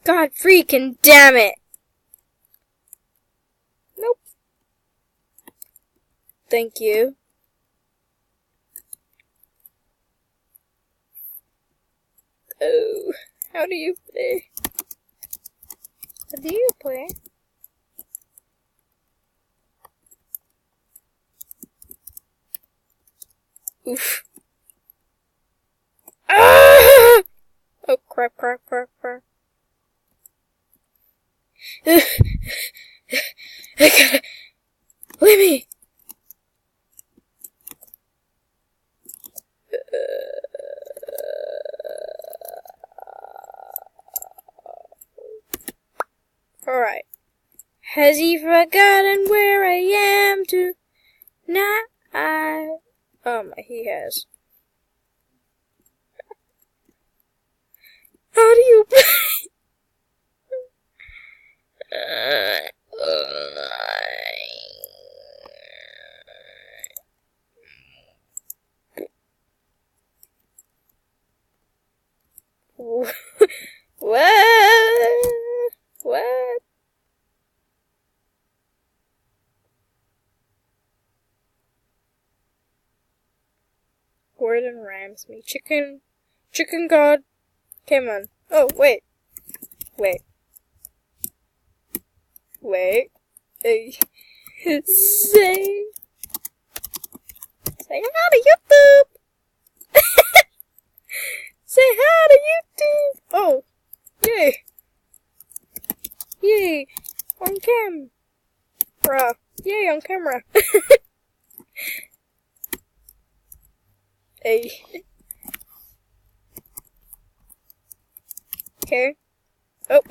God freaking damn it! Nope. Thank you. Oh, how do you play? How do you play? Oof. Ah! Oh, crap, crap, crap, crap. I gotta... Leave me! Alright. Has he forgotten where I am tonight? He has. How do you play? What? What? Gordon rams me. Chicken god. Come on. Oh, wait. Wait. Say hi to YouTube. Say hi to YouTube. Oh, yay. Yay. On camera. Yay, on camera. Hey. Okay. Oh.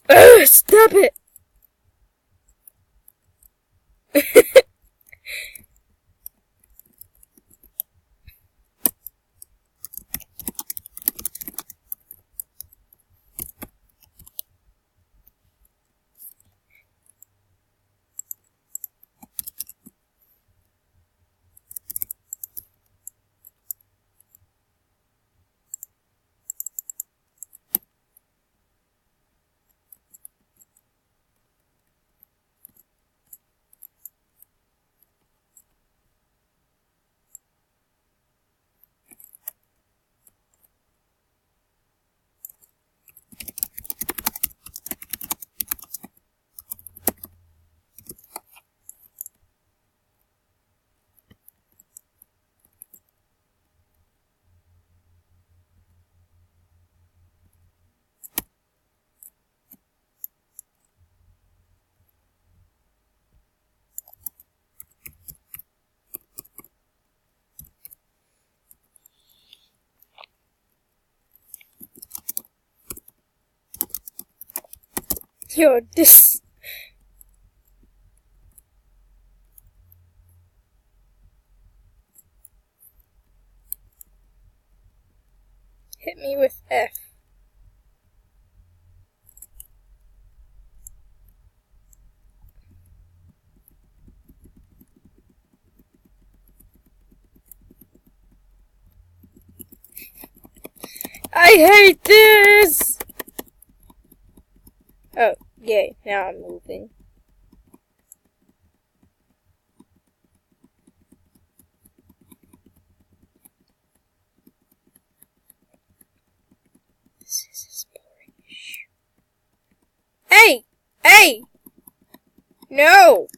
Oh, stop it. Yo, this... Hit me with F. I hate this! Oh, yay, now I'm moving. This is boring. Hey! Hey! No!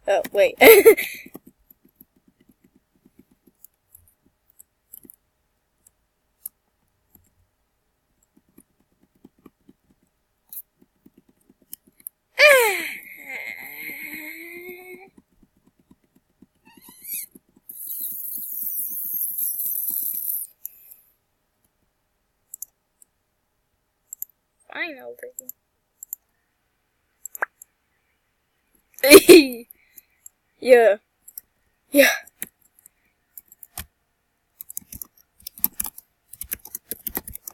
Oh, wait. Finally. Yeah. Yeah.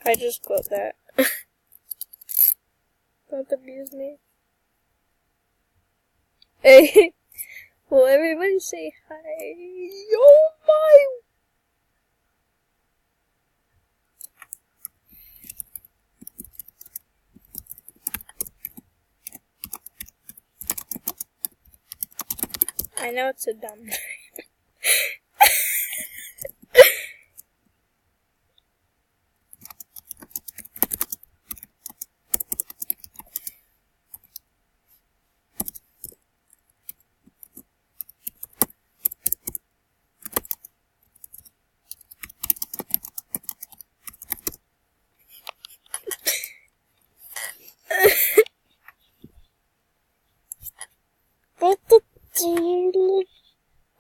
I just got that. Don't abuse me. Hey. Will everybody say hi? Oh my. I know it's a dumb name.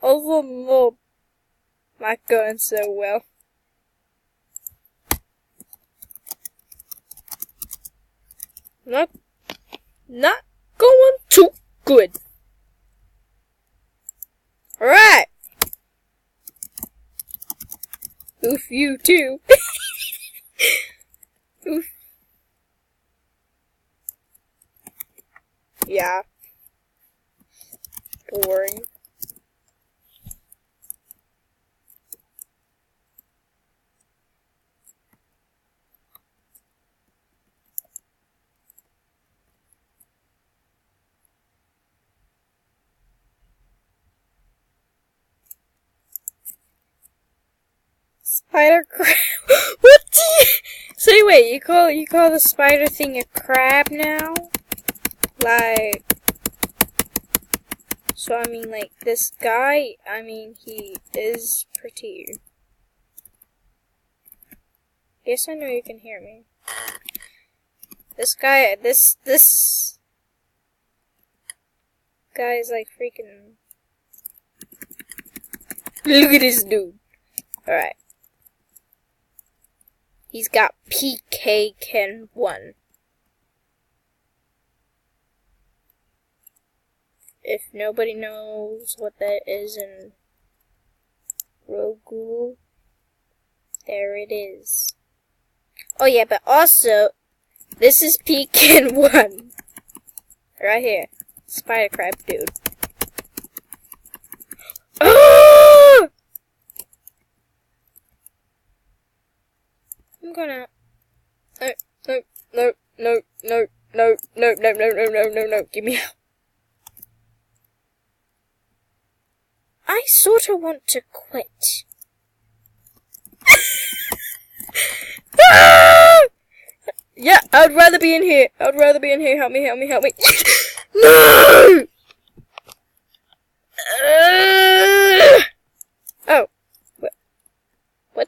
Oh no, not going so well. Not going too good. Alright. Oof, you too. Oof. Yeah. Boring. Spider crab. What do you say? Wait, you call the spider thing a crab now? Like, so I mean, like this guy. I mean, he is pretty. Yes, I know you can hear me. This guy, this guy is like freaking. Look at this dude. All right. He's got PK Ken 1. If nobody knows what that is in Ro-Ghoul, there it is. Oh yeah, but also, this is PK 1. Right here. Spider crab dude. Oh! I'm gonna. No. Give me out. I sorta want to quit. Yeah, I'd rather be in here. Help me. No! Oh. What? What?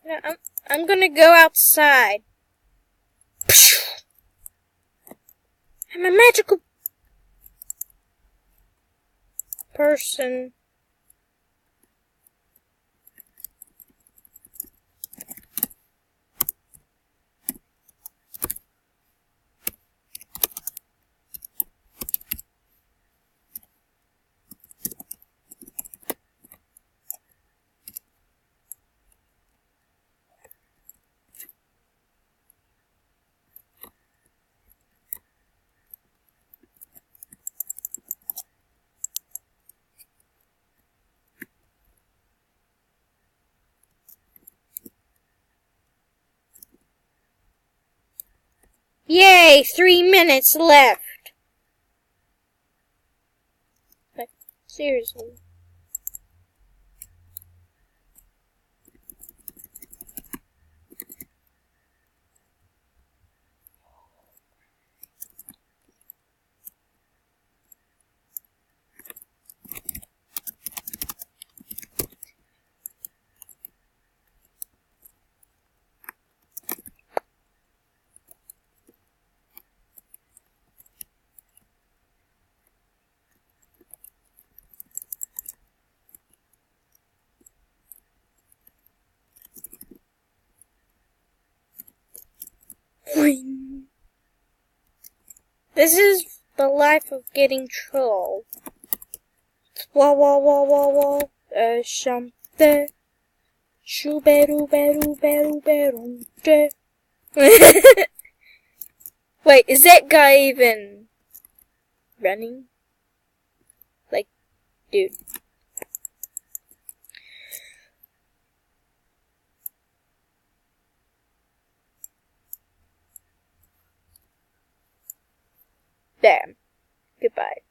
No, I'm gonna go outside. I'm a magical person. Yay, 3 minutes left. Like, seriously. This is the life of getting trolled. Wah. Shante. Wait, is that guy even running. Like, dude. There. Goodbye.